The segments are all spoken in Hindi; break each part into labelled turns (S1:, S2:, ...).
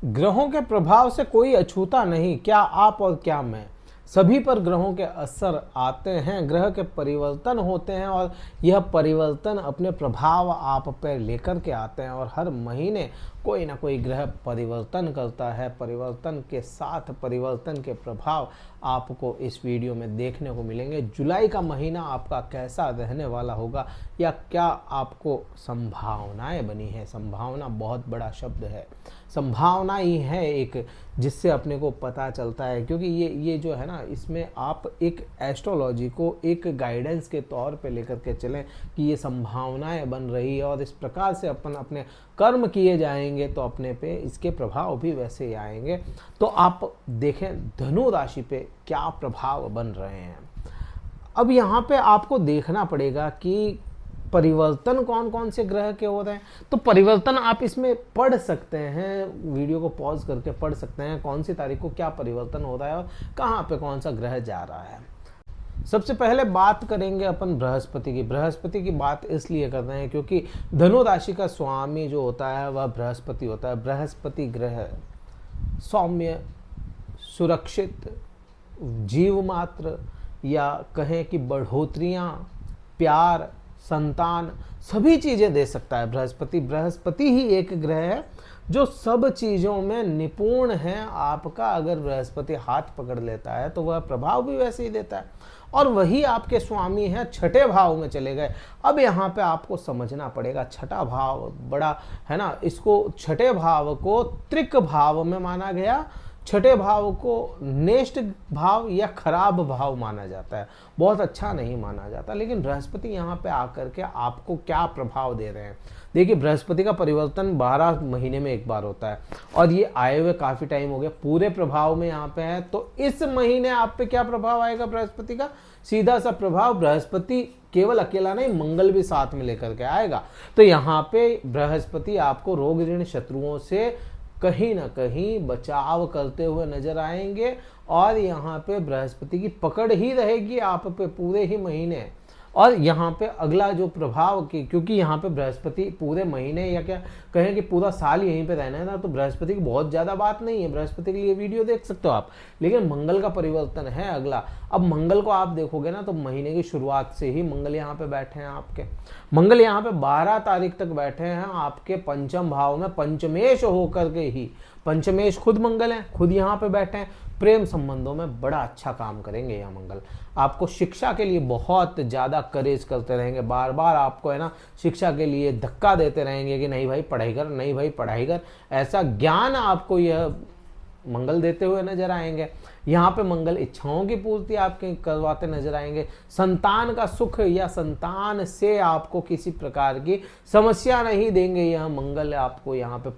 S1: ग्रहों के प्रभाव से कोई अछूता नहीं, क्या आप और क्या मैं, सभी पर ग्रहों के असर आते हैं, ग्रह के परिवर्तन होते हैं और यह परिवर्तन अपने प्रभाव आप पर लेकर के आते हैं। और हर महीने कोई ना कोई ग्रह परिवर्तन करता है। परिवर्तन के साथ परिवर्तन के प्रभाव आपको इस वीडियो में देखने को मिलेंगे। जुलाई का महीना आपका कैसा रहने वाला होगा, या क्या आपको संभावनाएं बनी है। संभावना बहुत बड़ा शब्द है, संभावना ही है एक जिससे अपने को पता चलता है, क्योंकि ये जो है ना, इसमें आप एक एस्ट्रोलॉजी को एक गाइडेंस के तौर पे लेकर के चलें कि ये संभावनाएं बन रही है और इस प्रकार से अपन अपने कर्म किए जाएंगे तो अपने पे इसके प्रभाव भी वैसे ही आएंगे। तो आप देखें धनु राशि पे क्या प्रभाव बन रहे हैं। अब यहाँ पे आपको देखना पड़ेगा कि परिवर्तन कौन कौन से ग्रह के हो रहे हैं। तो परिवर्तन आप इसमें पढ़ सकते हैं, वीडियो को पॉज करके पढ़ सकते हैं कौन सी तारीख को क्या परिवर्तन हो रहा है और कहाँ पे कौन सा ग्रह जा रहा है। सबसे पहले बात करेंगे अपन बृहस्पति की। बृहस्पति की बात इसलिए कर रहे हैं क्योंकि धनु राशि का स्वामी जो होता है वह बृहस्पति होता है। बृहस्पति ग्रह सौम्य, सुरक्षित, जीव मात्र, या कहें कि बढ़ोतरियाँ, प्यार, संतान, सभी चीजें दे सकता है बृहस्पति। बृहस्पति ही एक ग्रह है जो सब चीजों में निपुण है। आपका अगर बृहस्पति हाथ पकड़ लेता है तो वह प्रभाव भी वैसे ही देता है। और वही आपके स्वामी है, छठे भाव में चले गए। अब यहाँ पे आपको समझना पड़ेगा, छठा भाव बड़ा है ना, इसको छठे भाव को त्रिक भाव में माना गया। छठे भाव को नेष्ट भाव या खराब भाव माना जाता है, बहुत अच्छा नहीं माना जाता। लेकिन बृहस्पति यहाँ पे आकर के आपको क्या प्रभाव दे रहे हैं। देखिए बृहस्पति का परिवर्तन 12 महीने में एक बार होता है और ये आए हुए काफी टाइम हो गया, पूरे प्रभाव में यहाँ पे है। तो इस महीने आप पे क्या प्रभाव आएगा बृहस्पति का, सीधा सा प्रभाव। बृहस्पति केवल अकेला नहीं, मंगल भी साथ में लेकर के आएगा। तो यहाँ पे बृहस्पति आपको रोग ऋण शत्रुओं से कहीं ना कहीं बचाव करते हुए नजर आएंगे। और यहाँ पे बृहस्पति की पकड़ ही रहेगी आप पे पूरे ही महीने। और यहाँ पे अगला जो प्रभाव की, क्योंकि यहाँ पे बृहस्पति पूरे महीने या क्या कहें कि पूरा साल यहीं पे रहना है ना, तो बृहस्पति की बहुत ज़्यादा बात नहीं है। बृहस्पति के लिए वीडियो देख सकते हो आप। लेकिन मंगल का परिवर्तन है अगला। अब मंगल को आप देखोगे ना तो महीने की शुरुआत से ही मंगल यहाँ पे बैठे हैं आपके। मंगल यहाँ पे 12 तारीख तक बैठे हैं आपके पंचम भाव में, पंचमेश होकर के ही। पंचमेश खुद मंगल है, खुद यहाँ पे बैठे हैं। प्रेम संबंधों में बड़ा अच्छा काम करेंगे यह मंगल। आपको शिक्षा के लिए बहुत ज़्यादा करेज करते रहेंगे, बार बार आपको है ना शिक्षा के लिए धक्का देते रहेंगे कि नहीं भाई पढ़ाई कर, नहीं भाई पढ़ाई कर। ऐसा ज्ञान आपको यह मंगल देते हुए नजर आएंगे। यहाँ पे मंगल इच्छाओं की पूर्ति आपके करवाते नजर आएंगे। संतान का सुख या संतान से आपको किसी प्रकार की समस्या नहीं देंगे। यह मंगल आपको यहाँ पे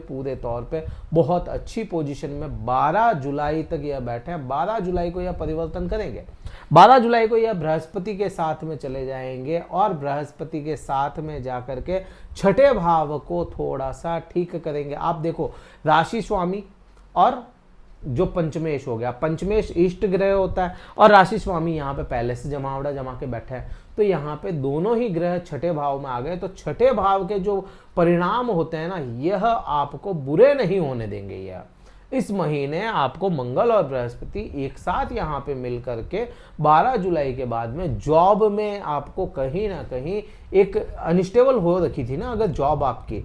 S1: पूरे तौर पे बहुत अच्छी पोजीशन में 12 जुलाई तक यह बैठे हैं। 12 जुलाई को यह परिवर्तन करेंगे। 12 जुलाई को यह बृहस्पति के साथ में चले जाएंगे और बृहस्पति के साथ में जाकर के छठे भाव को थोड़ा सा ठीक करेंगे। आप देखो राशि स्वामी और जो पंचमेश हो गया, पंचमेश इष्ट ग्रह होता है और राशि स्वामी यहाँ पे पहले से जमावड़ा जमा के बैठे हैं। तो यहाँ पे दोनों ही ग्रह छठे भाव में आ गए। तो छठे भाव के जो परिणाम होते हैं ना, यह आपको बुरे नहीं होने देंगे। यह इस महीने आपको मंगल और बृहस्पति एक साथ यहाँ पे मिल करके 12 जुलाई के बाद में जॉब में आपको कहीं ना कहीं एक अनस्टेबल हो रखी थी ना। अगर जॉब आपकी,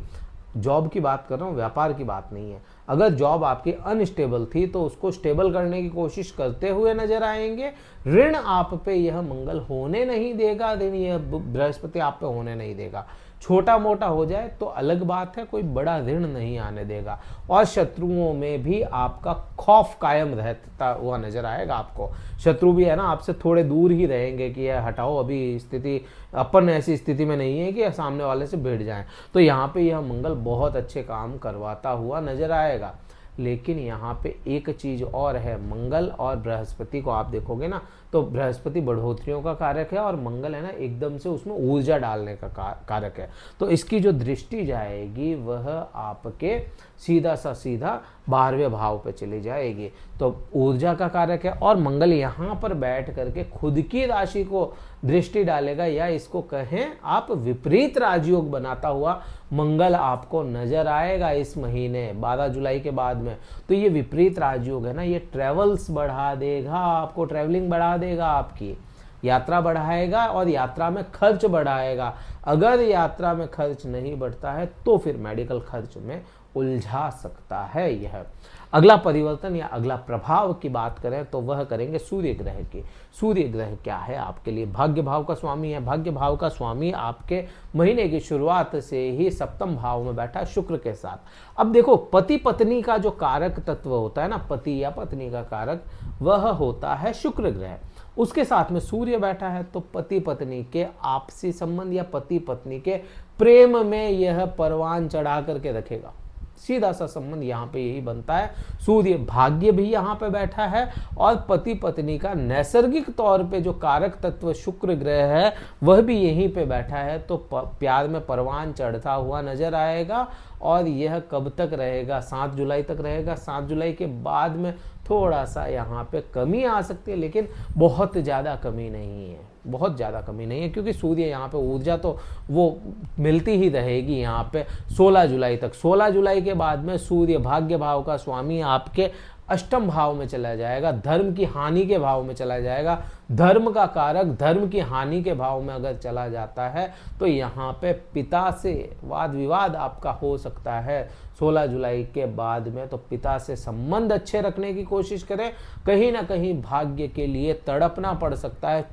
S1: जॉब की बात कर रहा हूँ, व्यापार की बात नहीं है, अगर जॉब आपकी अनस्टेबल थी तो उसको स्टेबल करने की कोशिश करते हुए नजर आएंगे। ऋण आप पे यह मंगल होने नहीं देगा, ऋण यह बृहस्पति आप पे होने नहीं देगा। छोटा मोटा हो जाए तो अलग बात है, कोई बड़ा ऋण नहीं आने देगा। और शत्रुओं में भी आपका खौफ कायम रहता हुआ नजर आएगा। आपको शत्रु भी है ना आपसे थोड़े दूर ही रहेंगे कि यह हटाओ, अभी स्थिति अपन ऐसी स्थिति में नहीं है कि सामने वाले से भिड़ जाएं। तो यहाँ पे यह मंगल बहुत अच्छे काम करवाता हुआ नजर आएगा। लेकिन यहाँ पे एक चीज और है, मंगल और बृहस्पति को आप देखोगे ना तो बृहस्पति बढ़ोतरियों का कारक है और मंगल है ना एकदम से उसमें ऊर्जा डालने का कारक है। तो इसकी जो दृष्टि जाएगी वह आपके सीधा सा सीधा 12वें भाव पे चली जाएगी। तो ऊर्जा का कारक है और मंगल यहाँ पर बैठ करके खुद की राशि को दृष्टि डालेगा, या इसको कहें आप विपरीत राजयोग बनाता हुआ मंगल आपको नजर आएगा इस महीने 12 जुलाई के बाद में। तो ये विपरीत राजयोग है ना, ये ट्रेवल्स बढ़ा देगा, आपको ट्रेवलिंग बढ़ा देगा, आपकी यात्रा बढ़ाएगा और यात्रा में खर्च बढ़ाएगा। अगर यात्रा में खर्च नहीं बढ़ता है तो फिर मेडिकल खर्च में उलझा सकता है। यह अगला परिवर्तन या अगला प्रभाव की बात करें तो वह करेंगे सूर्य ग्रह की। सूर्य ग्रह क्या है आपके लिए? भाग्य भाव का स्वामी है। भाग्य भाव का स्वामी आपके महीने की शुरुआत से ही सप्तम भाव में बैठा शुक्र के साथ। अब देखो, पति पत्नी का जो कारक तत्व होता है ना, पति या पत्नी का कारक, वह होता है शुक्र ग्रह। उसके साथ में सूर्य बैठा है, तो पति पत्नी के आपसी संबंध या पति पत्नी के प्रेम में यह परवान चढ़ा करके रखेगा। सीधा सा संबंध यहाँ पे यही बनता है। सूर्य भाग्य भी यहाँ पे बैठा है और पति पत्नी का नैसर्गिक तौर पे जो कारक तत्व शुक्र ग्रह है वह भी यहीं पे बैठा है। तो प्यार में परवान चढ़ता हुआ नजर आएगा। और यह कब तक रहेगा? 7 जुलाई तक रहेगा। 7 जुलाई के बाद में थोड़ा सा यहाँ पे कमी आ सकती है, लेकिन बहुत ज़्यादा कमी नहीं है, बहुत ज़्यादा कमी नहीं है, क्योंकि सूर्य यहाँ पे ऊर्जा तो वो मिलती ही रहेगी यहाँ पे 16 जुलाई तक। 16 जुलाई के बाद में सूर्य भाग्य भाव का स्वामी आपके अष्टम भाव में चला जाएगा, धर्म की हानि के भाव में चला जाएगा। धर्म का कारक धर्म की हानि के भाव में अगर चला जाता है तो यहाँ पे पिता से वाद विवाद आपका हो सकता है 16 जुलाई के बाद में। तो पिता से संबंध अच्छे रखने की कोशिश करें, कहीं ना कहीं भाग्य के लिए तड़पना पड़ सकता है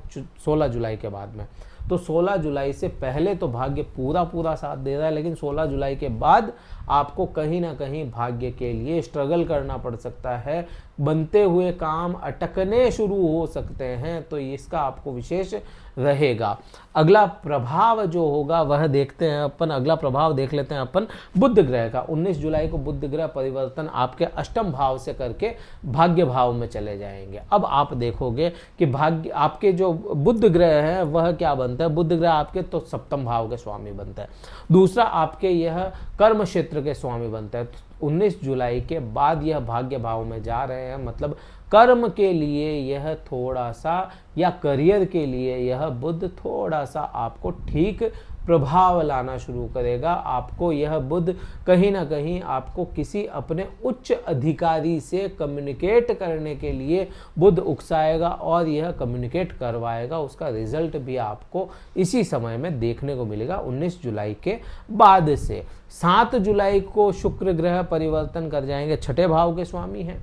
S1: 16 जुलाई के बाद में। तो 16 जुलाई से पहले तो भाग्य पूरा साथ दे रहा है, लेकिन 16 जुलाई के बाद आपको कहीं ना कहीं भाग्य के लिए स्ट्रगल करना पड़ सकता है। बनते हुए काम अटकने शुरू हो सकते हैं, तो इसका आपको विशेष रहेगा। अगला प्रभाव जो होगा वह देखते हैं अपन। अगला प्रभाव देख लेते हैं अपन बुध ग्रह का। 19 जुलाई को बुध ग्रह परिवर्तन आपके अष्टम भाव से करके भाग्य भाव में चले जाएंगे। अब आप देखोगे कि भाग्य आपके जो बुध ग्रह है वह क्या बनता है? बुध ग्रह आपके तो सप्तम भाव के स्वामी बनता है। दूसरा आपके यह कर्म क्षेत्र के स्वामी बनता है। 19 जुलाई के बाद यह भाग्य भाव में जा रहे हैं, मतलब कर्म के लिए यह थोड़ा सा, या करियर के लिए यह बुध थोड़ा सा आपको ठीक प्रभाव लाना शुरू करेगा। आपको यह बुध कहीं ना कहीं आपको किसी अपने उच्च अधिकारी से कम्युनिकेट करने के लिए बुध उकसाएगा और यह कम्युनिकेट करवाएगा। उसका रिजल्ट भी आपको इसी समय में देखने को मिलेगा 19 जुलाई के बाद से। 7 जुलाई को शुक्र ग्रह परिवर्तन कर जाएंगे, छठे भाव के स्वामी हैं।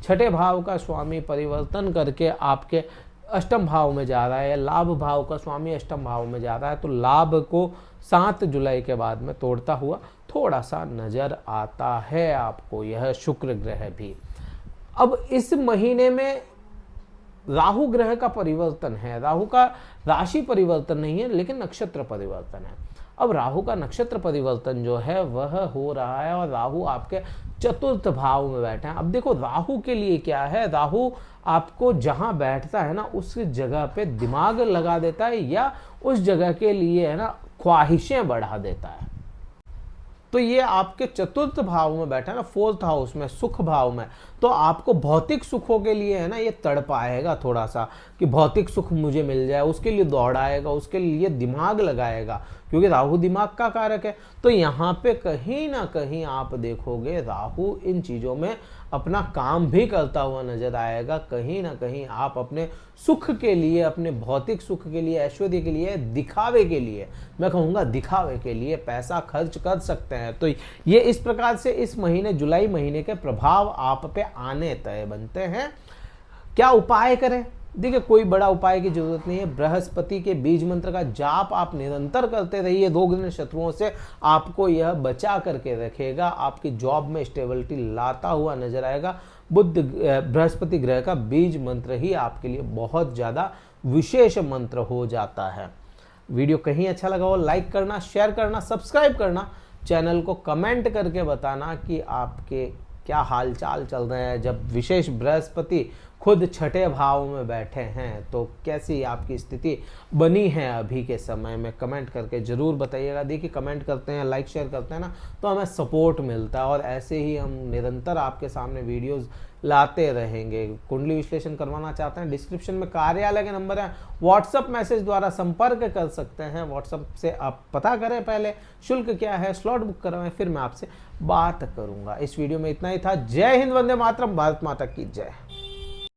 S1: छठे भाव का स्वामी परिवर्तन करके आपके अष्टम भाव में जा रहा है। लाभ भाव का स्वामी अष्टम भाव में जा रहा है, तो लाभ को 7 जुलाई के बाद में तोड़ता हुआ थोड़ा सा नजर आता है आपको यह शुक्र ग्रह भी। अब इस महीने में राहु ग्रह का परिवर्तन है। राहु का राशि परिवर्तन नहीं है, लेकिन नक्षत्र परिवर्तन है। अब राहु का नक्षत्र परिवर्तन जो है वह हो रहा है और राहु आपके चतुर्थ भाव में बैठे हैं। अब देखो, राहु के लिए क्या है? राहु आपको जहां बैठता है ना उस जगह पे दिमाग लगा देता है, या उस जगह के लिए है ना ख्वाहिशें बढ़ा देता है। तो ये आपके चतुर्थ भाव में बैठा है ना, 4th हाउस में, सुख भाव में। तो आपको भौतिक सुखों के लिए है ना ये तड़पाएगा थोड़ा सा कि भौतिक सुख मुझे मिल जाए, उसके लिए दौड़ाएगा, उसके लिए दिमाग लगाएगा, क्योंकि राहु दिमाग का कारक है। तो यहाँ पे कहीं ना कहीं आप देखोगे राहु इन चीज़ों में अपना काम भी करता हुआ नजर आएगा। कहीं ना कहीं आप अपने सुख के लिए, अपने भौतिक सुख के लिए, ऐश्वर्य के लिए, दिखावे के लिए, मैं कहूँगा दिखावे के लिए पैसा खर्च कर सकते हैं। तो ये इस प्रकार से इस महीने, जुलाई महीने के प्रभाव आप पे आने तय बनते हैं। क्या उपाय करें? देखिए, कोई बड़ा उपाय की जरूरत नहीं है। बृहस्पति के बीज मंत्र का जाप आप निरंतर करते रहिए। रोग शत्रुओं से आपको यह बचा करके रखेगा। आपकी जॉब में स्टेबिलिटी लाता हुआ नजर आएगा। बृहस्पति ग्रह का बीज मंत्र ही आपके लिए बहुत ज़्यादा विशेष मंत्र हो जाता है। वीडियो कहीं अच्छा लगा हो लाइक करना, शेयर करना, सब्सक्राइब करना, चैनल को कमेंट करके बताना कि आपके क्या हाल चाल चल रहे हैं। जब विशेष बृहस्पति खुद छठे भाव में बैठे हैं, तो कैसी आपकी स्थिति बनी है अभी के समय में, कमेंट करके ज़रूर बताइएगा। देखिए कमेंट करते हैं, लाइक शेयर करते हैं ना, तो हमें सपोर्ट मिलता है और ऐसे ही हम निरंतर आपके सामने वीडियोस लाते रहेंगे। कुंडली विश्लेषण करवाना चाहते हैं, डिस्क्रिप्शन में कार्यालय के नंबर है, व्हाट्सअप मैसेज द्वारा संपर्क कर सकते हैं। व्हाट्सअप से आप पता करें पहले शुल्क क्या है, स्लॉट बुक करवाएं, फिर मैं आपसे बात करूंगा। इस वीडियो में इतना ही था। जय हिंद, वंदे मातरम, भारत माता की जय।